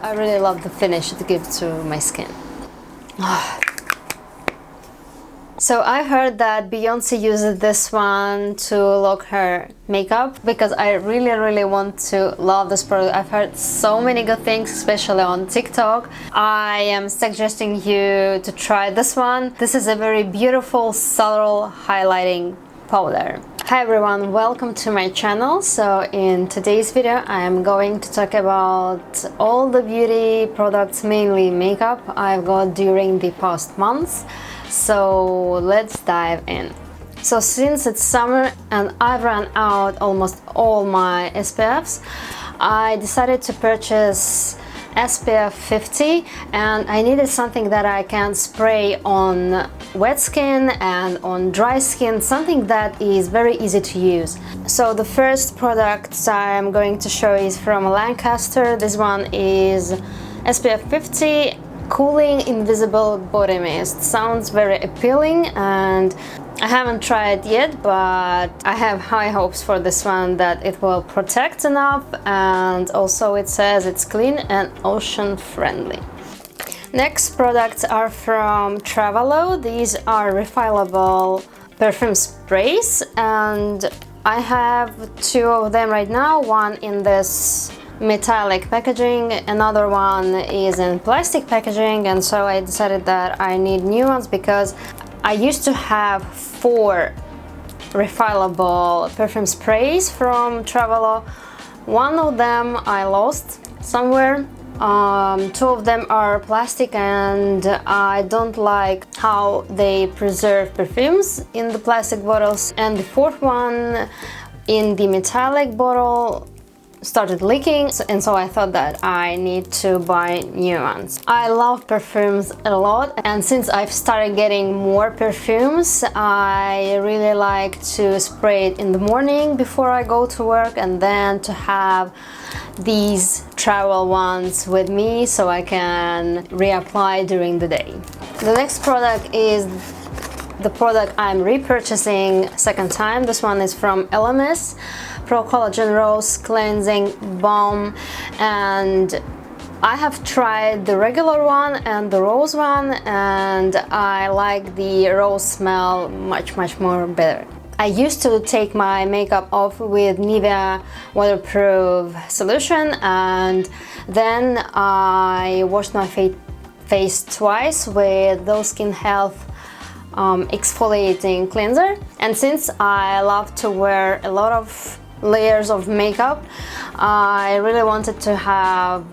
I really love the finish it gives to my skin. So I heard that Beyonce uses this one to lock her makeup because I really want to love this product. I've heard so many good things, especially on TikTok. I am suggesting you to try this one. This is a very beautiful, subtle highlighting powder. Hi everyone, welcome to my channel. So in today's video I am going to talk about all the beauty products, mainly makeup, I've got during the past months. So let's dive in. So since it's summer and I've run out almost all my SPFs, I decided to purchase SPF 50, and I needed something that I can spray on wet skin and on dry skin, something that is very easy to use. So the first product I'm going to show is from Lancaster. This one is SPF 50 Cooling Invisible Body Mist. Sounds very appealing and I haven't tried yet, but I have high hopes for this one that it will protect enough, and also it says it's clean and ocean friendly. Next products are from Travelo. These are refillable perfume sprays and I have two of them right now, one in this metallic packaging, another one is in plastic packaging, and so I decided that I need new ones because I used to have 4 refillable perfume sprays from Travelo. One of them I lost somewhere. 2 of them are plastic and I don't like how they preserve perfumes in the plastic bottles, and the 4th one in the metallic bottle started leaking, and so I thought that I need to buy new ones. I love perfumes a lot, and since I've started getting more perfumes, I really like to spray it in the morning before I go to work, and then to have these travel ones with me so I can reapply during the day. The next product is the product I'm repurchasing second time. This one is from LMS, Pro Collagen Rose Cleansing Balm, and I have tried the regular one and the rose one, and I like the rose smell much more better. I used to take my makeup off with Nivea waterproof solution, and then I washed my face twice with those Skin Health exfoliating cleanser. And since I love to wear a lot of layers of makeup, I really wanted to have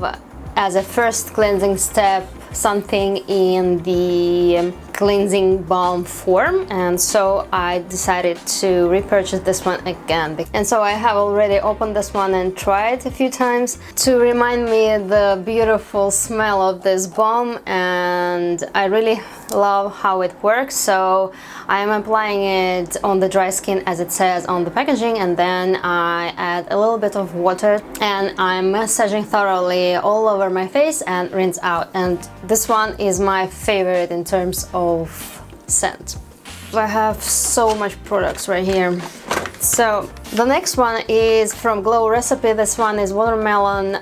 as a first cleansing step something in the cleansing balm form, and so I decided to repurchase this one again. And so I have already opened this one and tried a few times to remind me the beautiful smell of this balm, and I really love how it works. So I am applying it on the dry skin as it says on the packaging, and then I add a little bit of water and I'm massaging thoroughly all over my face and rinse out. And this one is my favorite in terms of scent. I have so much products right here. So the next one is from Glow Recipe. This one is Watermelon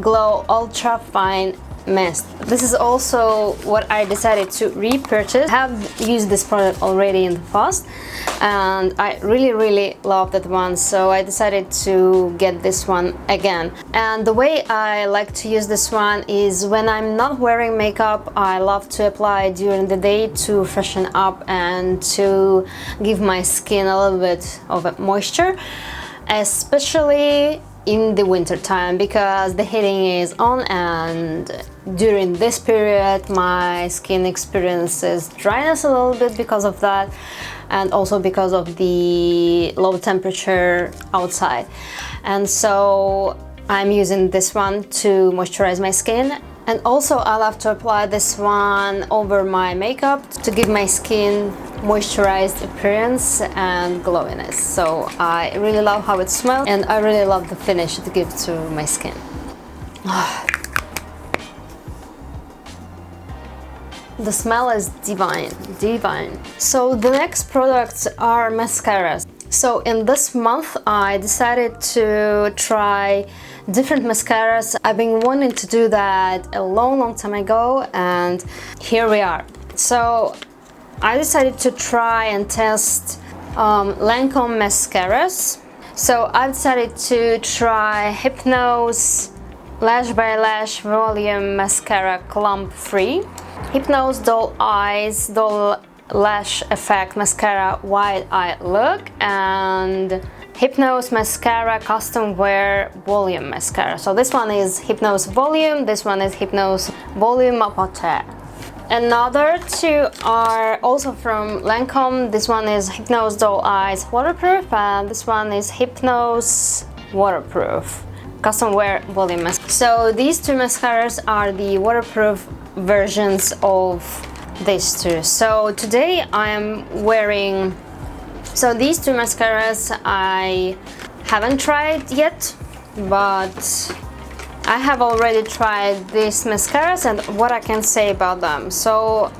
Glow Ultra Fine Mist. This is also what I decided to repurchase. I have used this product already in the past and I really love that one, so I decided to get this one again. And the way I like to use this one is when I'm not wearing makeup, I love to apply it during the day to freshen up and to give my skin a little bit of a moisture, especially in the winter time because the heating is on, and during this period my skin experiences dryness a little bit because of that, and also because of the low temperature outside. And so I'm using this one to moisturize my skin, and also I love to apply this one over my makeup to give my skin moisturized appearance and glowiness. So I really love how it smells and I really love the finish it gives to my skin. The smell is divine. So the next products are mascaras. So in this month I decided to try different mascaras. I've been wanting to do that a long time ago, and here we are. So I decided to try and test Lancome mascaras. So I decided to try Hypnose Lash by Lash Volume Mascara Clump Free, Hypnose Doll Eyes Doll Lash Effect Mascara Wide Eye Look, and Hypnose Mascara Custom Wear Volume Mascara. So this one is Hypnose Volume, this one is Hypnose Volume Apothe. Another two are also from Lancome. This one is Hypnose Doll Eyes Waterproof, and this one is Hypnose Waterproof Custom Wear Volume Mascara. So these two mascaras are the waterproof versions of these two. So today I am wearing, so these two mascaras I haven't tried yet, but I have already tried these mascaras and what I can say about them. So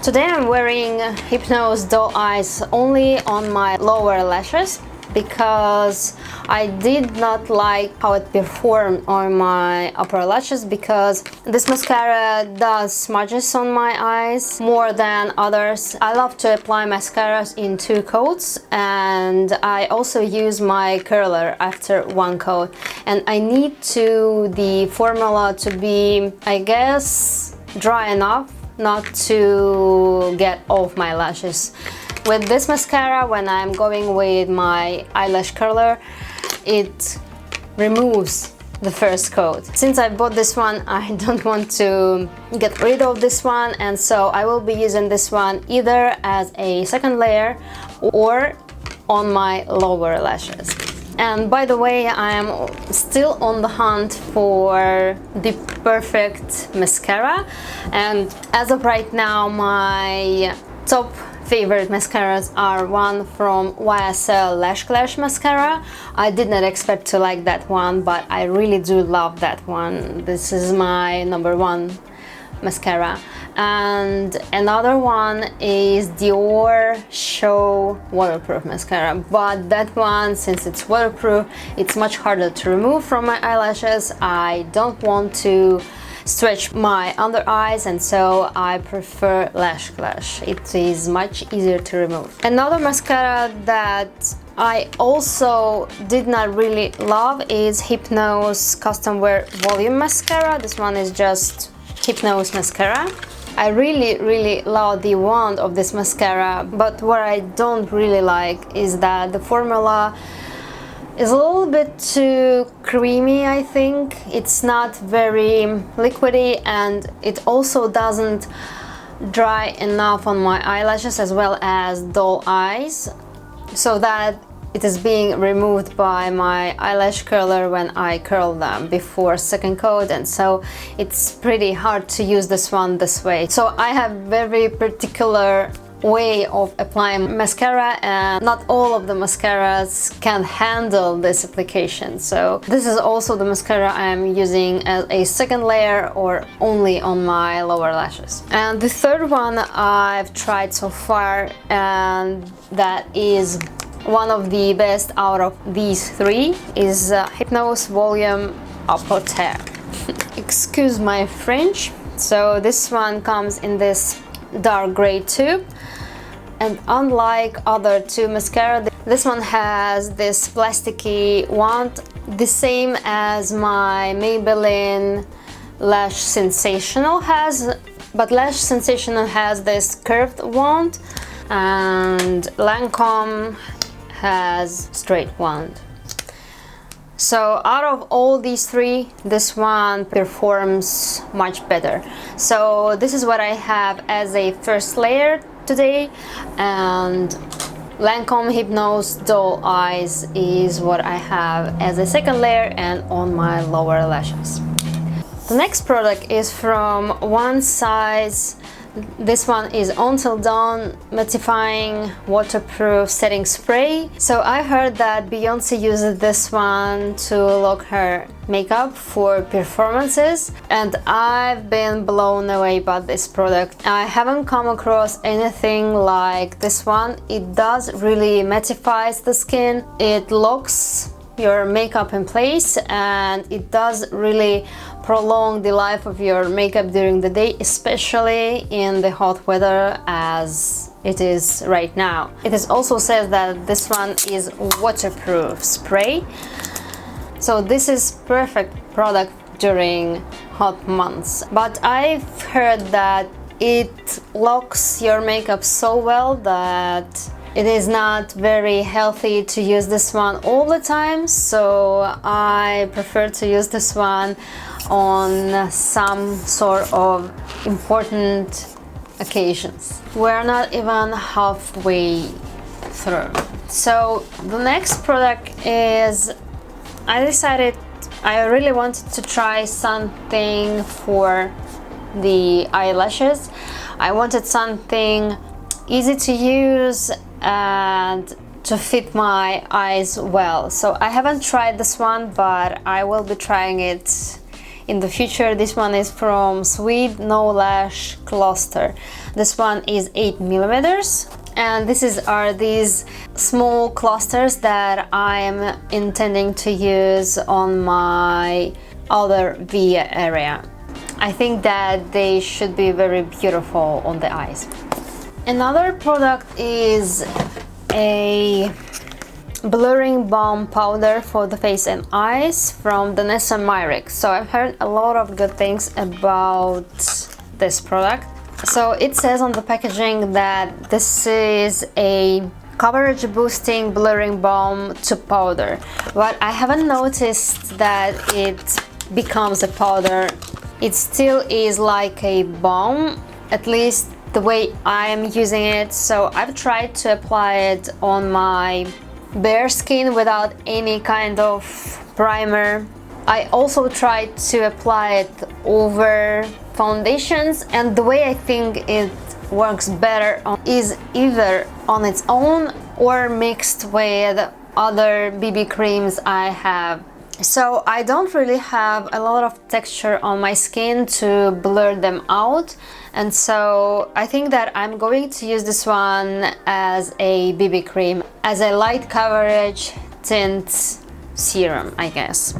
today I'm wearing Hypnose Doll Eyes only on my lower lashes because I did not like how it performed on my upper lashes, because this mascara does smudges on my eyes more than others. I love to apply mascaras in 2 coats, and I also use my curler after 1 coat, and I need the formula to be, I guess, dry enough not to get off my lashes. With this mascara, when I'm going with my eyelash curler, it removes the first coat. Since I bought this one, I don't want to get rid of this one, and so I will be using this one either as a second layer or on my lower lashes. And by the way, I am still on the hunt for the perfect mascara, and as of right now my top favorite mascaras are one from YSL Lash Clash mascara. I did not expect to like that one, but I really do love that one. This is my #1 mascara. And another one is Dior Show Waterproof mascara, but that one, since it's waterproof, it's much harder to remove from my eyelashes. I don't want to stretch my under eyes, and so I prefer Lash Clash. It is much easier to remove. Another mascara that I also did not really love is Hypnose Custom Wear Volume Mascara. This one is just Hypnose mascara. I really love the wand of this mascara, but what I don't really like is that the formula is a little bit too creamy, I think. It's not very liquidy, and it also doesn't dry enough on my eyelashes as well as doll eyes, so that it is being removed by my eyelash curler when I curl them before second coat, and so it's pretty hard to use this one this way. So I have very particular way of applying mascara, and not all of the mascaras can handle this application. So this is also the mascara I am using as a second layer or only on my lower lashes. And the third one I've tried so far, and that is one of the best out of these 3, is Hypnose Volume Apothe. Excuse my French. So this one comes in this dark gray tube, and unlike other 2 mascara, this one has this plasticky wand, the same as my Maybelline Lash Sensational has, but Lash Sensational has this curved wand, and Lancome has straight wand. So out of all these 3, this one performs much better. So this is what I have as a first layer today, and Lancome Hypnose Doll Eyes is what I have as a second layer and on my lower lashes. The next product is from One Size This one is Until Dawn Mattifying Waterproof Setting Spray. So I heard that Beyonce uses this one to lock her makeup for performances, and I've been blown away by this product. I haven't come across anything like this one. It does really mattifies the skin. It locks your makeup in place, and it does really prolong the life of your makeup during the day, especially in the hot weather as it is right now. It is also says that this one is waterproof spray, so this is perfect product during hot months. But I've heard that it locks your makeup so well that it is not very healthy to use this one all the time, so I prefer to use this one on some sort of important occasions. We're not even halfway through. So the next product is, I decided I really wanted to try something for the eyelashes. I wanted something easy to use and to fit my eyes well. So I haven't tried this one, but I will be trying it in the future. This one is from Sweet No Lash Cluster. This one is 8 millimeters, and are these small clusters that I am intending to use on my outer V area. I think that they should be very beautiful on the eyes. Another product is a blurring balm powder for the face and eyes from Danessa Myricks. So I've heard a lot of good things about this product. So it says on the packaging that this is a coverage boosting blurring balm to powder, but I haven't noticed that it becomes a powder. It still is like a balm, at least the way I am using it. So I've tried to apply it on my bare skin without any kind of primer. I also tried to apply it over foundations, and the way I think it works better is either on its own or mixed with other BB creams I have. So I don't really have a lot of texture on my skin to blur them out, and so I think that I'm going to use this one as a BB cream, as a light coverage tint serum, I guess.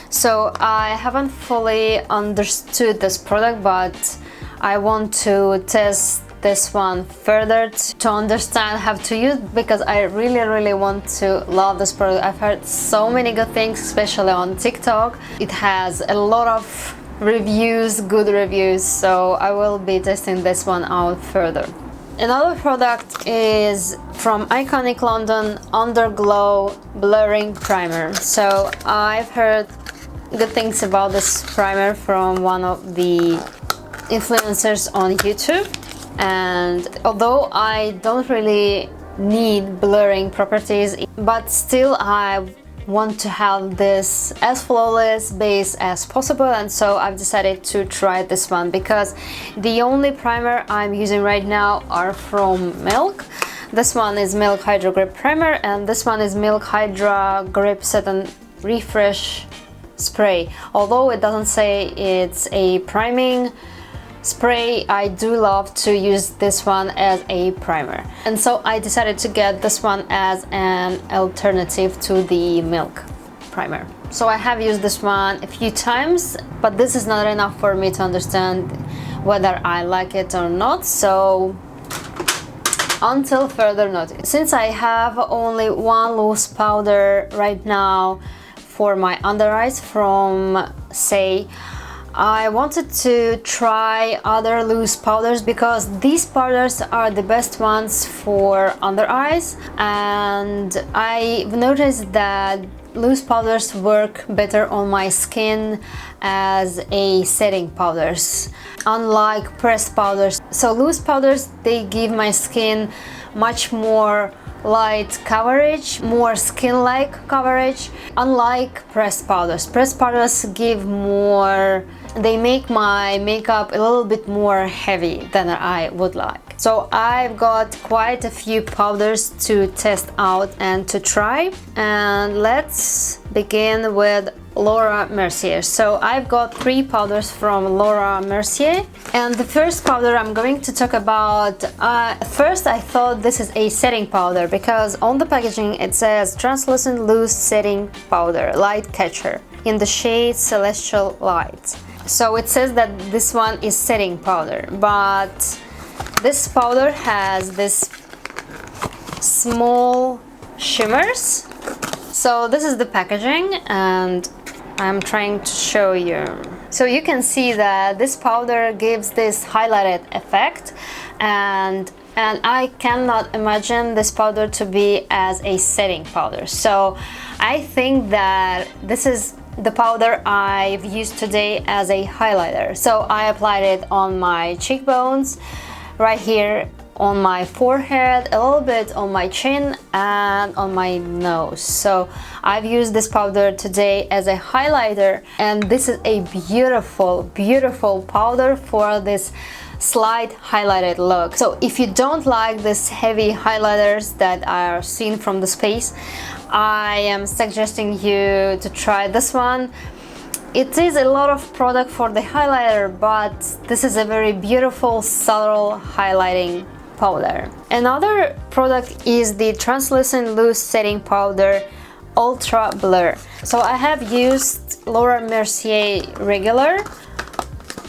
So I haven't fully understood this product, but I want to test this one further to understand how to use it, because I really want to love this product. I've heard so many good things, especially on TikTok. It has a lot of reviews, good reviews, so I will be testing this one out further. Another product is from Iconic London Underglow Blurring Primer. So I've heard good things about this primer from one of the influencers on YouTube, and although I don't really need blurring properties, but still I want to have this as flawless base as possible, and so I've decided to try this one, because the only primer I'm using right now are from Milk. This one is Milk Hydra Grip Primer, and this one is Milk Hydra Grip Set and Refresh Spray. Although it doesn't say it's a priming spray, I do love to use this one as a primer, and so I decided to get this one as an alternative to the Milk primer. So I have used this one a few times, but this is not enough for me to understand whether I like it or not, so until further notice. Since I have only one loose powder right now for my under eyes from Say, I wanted to try other loose powders, because these powders are the best ones for under eyes, and I've noticed that loose powders work better on my skin as a setting powders, unlike pressed powders. So loose powders, they give my skin much more light coverage, more skin-like coverage, unlike pressed powders. Pressed powders give more they make my makeup a little bit more heavy than I would like. So I've got quite a few powders to test out and to try, and let's begin with Laura Mercier. So I've got 3 powders from Laura Mercier, and the first powder I'm going to talk about, first I thought this is a setting powder because on the packaging it says translucent loose setting powder light catcher in the shade Celestial Light. So it says that this one is setting powder, but this powder has this small shimmers. So this is the packaging and I'm trying to show you. So you can see that this powder gives this highlighted effect, and I cannot imagine this powder to be as a setting powder. So I think that this is the powder I've used today as a highlighter. So I applied it on my cheekbones, right here on my forehead, a little bit on my chin and on my nose. So I've used this powder today as a highlighter, and this is a beautiful powder for this slight highlighted look. So if you don't like this heavy highlighters that are seen from the space, I am suggesting you to try this one. It is a lot of product for the highlighter, but this is a very beautiful subtle highlighting powder. Another product is the translucent loose setting powder Ultra Blur. So I have used Laura Mercier regular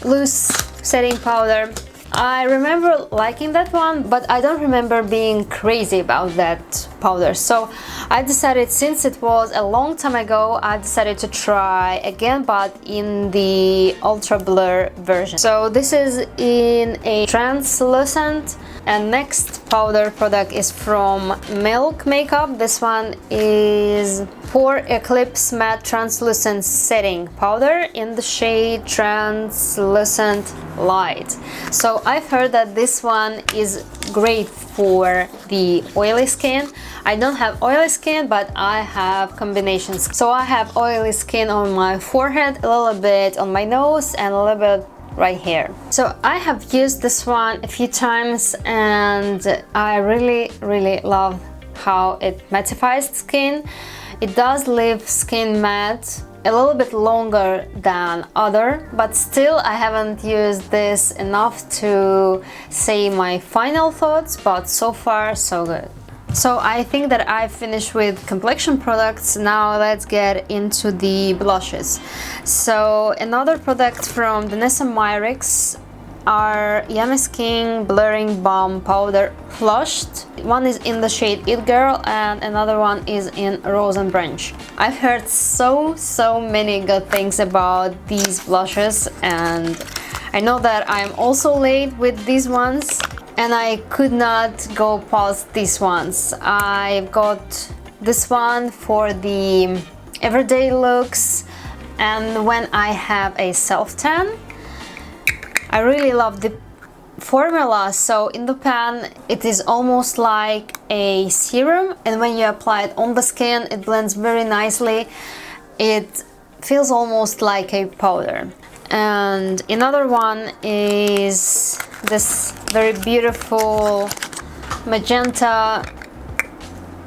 loose setting powder. I remember liking that one, but I don't remember being crazy about that powder. So I decided, since it was a long time ago, I decided to try again, but in the Ultra Blur version. So this is in a translucent. And next powder product is from Milk Makeup. This one is Pore Eclipse Matte Translucent Setting Powder in the shade Translucent Light. So I've heard that this one is great for the oily skin. I don't have oily skin, but I have combinations. So I have oily skin on my forehead, a little bit on my nose, and a little bit right here. So I have used this one a few times, and I really love how it mattifies skin. It does leave skin matte a little bit longer than other, but still I haven't used this enough to say my final thoughts, but so far so good. So I think that I've finished with complexion products. Now let's get into the blushes. So another product from Danessa Myricks are Yummy Skin Blurring Balm Powder Flushed. One is in the shade It Girl and another one is in Rose and Branch. I've heard so many good things about these blushes, and I know that I'm also late with these ones, and I could not go past these ones. I've got this one for the everyday looks and when I have a self-tan. I really love the formula. So in the pan it is almost like a serum, and when you apply it on the skin it blends very nicely. It feels almost like a powder. And another one is this very beautiful magenta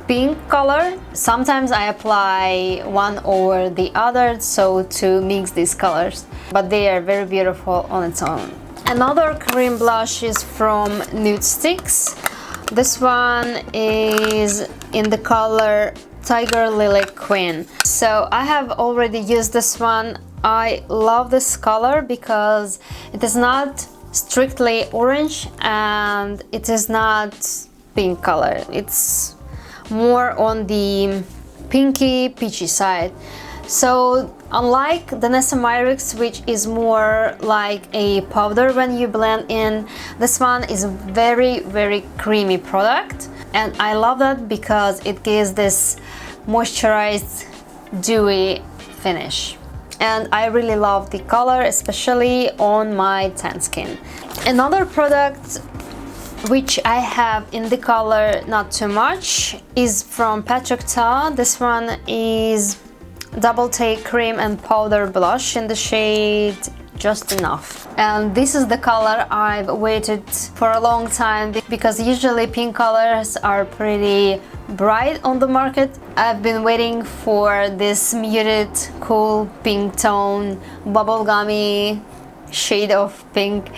pink color. Sometimes I apply one over the other so to mix these colors, but they are very beautiful on its own. Another cream blush is from Nude Sticks. This one is in the color Tiger Lily Queen. So I have already used this one. I love this color because it is not strictly orange and it is not pink color. It's more on the pinky peachy side. So unlike Danessa Myricks, which is more like a powder when you blend in, this one is very creamy product, and I love that because it gives this moisturized dewy finish. And I really love the color, especially on my tan skin. Another product which I have in the color not too much is from Patrick Ta. This one is Double Take Cream and Powder Blush in the shade just enough. And this is the color I've waited for a long time, because usually pink colors are pretty bright on the market. I've been waiting for this muted, cool pink tone, bubblegummy shade of pink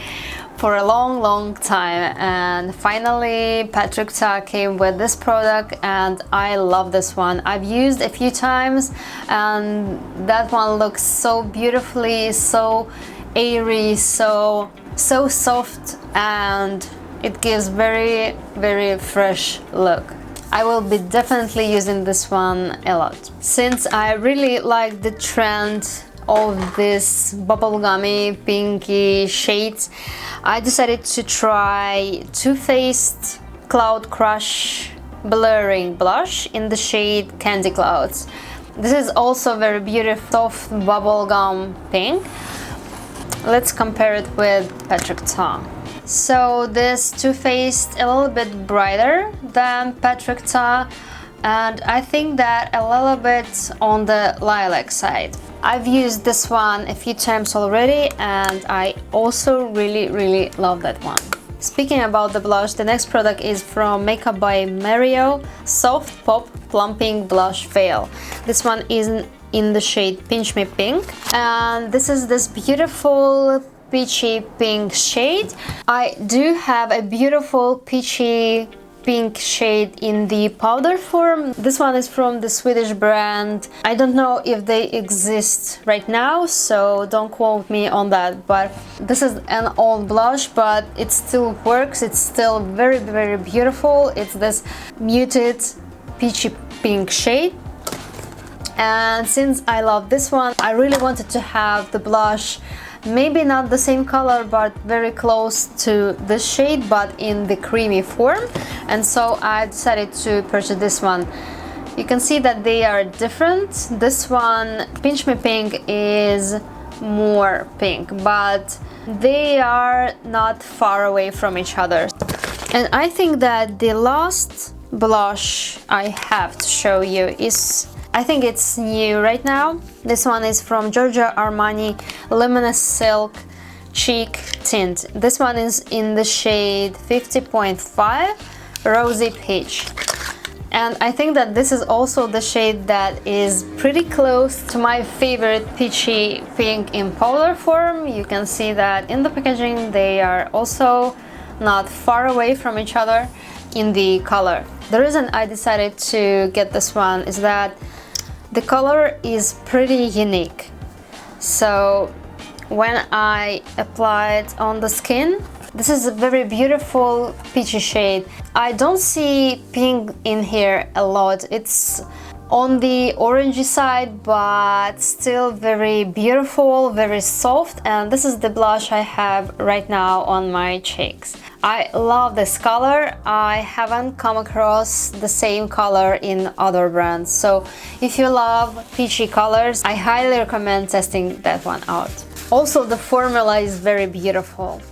for a long time, and finally Patrick Ta came with this product, and I love this one. I've used a few times, and that one looks so beautifully, so airy, so soft, and it gives very fresh look. I will be definitely using this one a lot, since I really like the trend of this bubblegummy pinky shades. I decided to try Too Faced Cloud Crush Blurring Blush in the shade Candy Clouds. This is also very beautiful, soft bubblegum pink. Let's compare it with Patrick Ta. So this Too Faced a little bit brighter than Patrick Ta, and I think that a little bit on the lilac side. I've used this one a few times already, and I also really love that one. Speaking about the blush, the next product is from Makeup by Mario Soft Pop Plumping Blush Veil. This one is in the shade Pinch Me Pink, and this is this beautiful peachy pink shade. I do have a beautiful peachy pink shade in the powder form. This one is from the Swedish brand. I don't know if they exist right now, so don't quote me on that, but this is an old blush, but it still works. It's still very beautiful. It's this muted peachy pink shade, and since I love this one, I really wanted to have the blush maybe not the same color, but very close to this shade, but in the creamy form, and so I decided to purchase this one. You can see that they are different. This one, Pinch Me Pink, is more pink, but they are not far away from each other. And I think that the last blush I have to show you is, I think it's new right now. This one is from Giorgio Armani Luminous Silk Cheek Tint. This one is in the shade 50.5 Rosy Peach. And I think that this is also the shade that is pretty close to my favorite peachy pink in powder form. You can see that in the packaging they are also not far away from each other in the color. The reason I decided to get this one is that the color is pretty unique. So when I apply it on the skin, this is a very beautiful peachy shade. I don't see pink in here a lot. It's on the orangey side, but still very beautiful, very soft, and this is the blush I have right now on my cheeks. I love this color. I haven't come across the same color in other brands, so if you love peachy colors, I highly recommend testing that one out. Also, the formula is very beautiful.